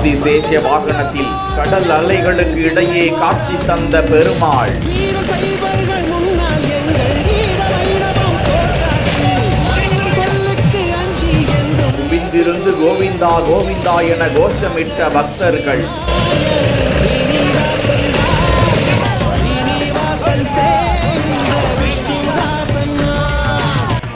ஆதிசேஷ வாகனத்தில் கடல் அலைகளுக்கு இடையே காட்சி தந்த பெருமாள். குவிந்திருந்து கோவிந்தா கோவிந்தா என கோஷமிட்ட பக்தர்கள்.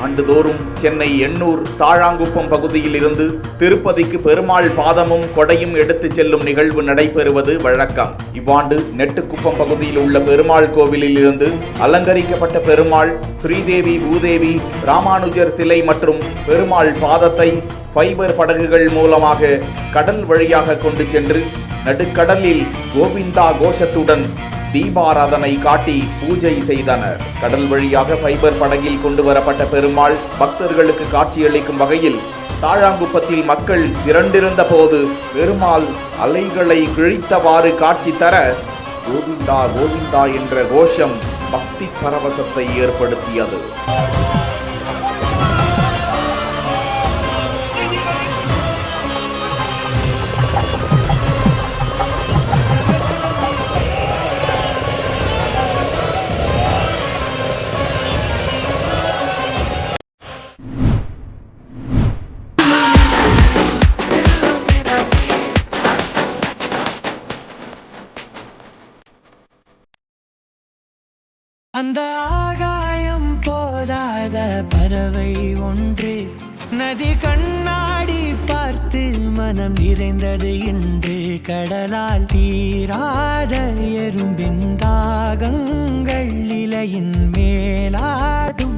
ஆண்டுதோறும் சென்னை எண்ணூர் தாழாங்குப்பம் பகுதியில் இருந்து திருப்பதிக்கு பெருமாள் பாதமும் கொடையும் எடுத்துச் செல்லும் நிகழ்வு நடைபெறுவது வழக்கம். இவ்வாண்டு நெட்டுக்குப்பம் பகுதியில் உள்ள பெருமாள் கோவிலில் இருந்து அலங்கரிக்கப்பட்ட பெருமாள், ஸ்ரீதேவி, பூதேவி, ராமானுஜர் சிலை மற்றும் பெருமாள் பாதத்தை ஃபைபர் படகுகள் மூலமாக கடல் வழியாக கொண்டு சென்று நடுக்கடலில் கோவிந்தா கோஷத்துடன் தீபாராதனை காட்டி பூஜை செய்தனர். கடல் வழியாக ஃபைபர் படகில் கொண்டு வரப்பட்ட பெருமாள் பக்தர்களுக்கு காட்சியளிக்கும் வகையில் தாழாங்குப்பத்தில் மக்கள் திரண்டிருந்த போது பெருமாள் அலைகளை கிழித்தவாறு காட்சி தர கோவிந்தா கோவிந்தா என்ற கோஷம் பக்தி பரவசத்தை ஏற்படுத்தியது. அந்த ஆகாயம் போதாத பறவை ஒன்று நதி கண்ணாடி பார்த்து மனம் நிறைந்தது இன்று. கடலால் தீராத எறும்பின் தாகங்கள் இலையின் மேலாடும்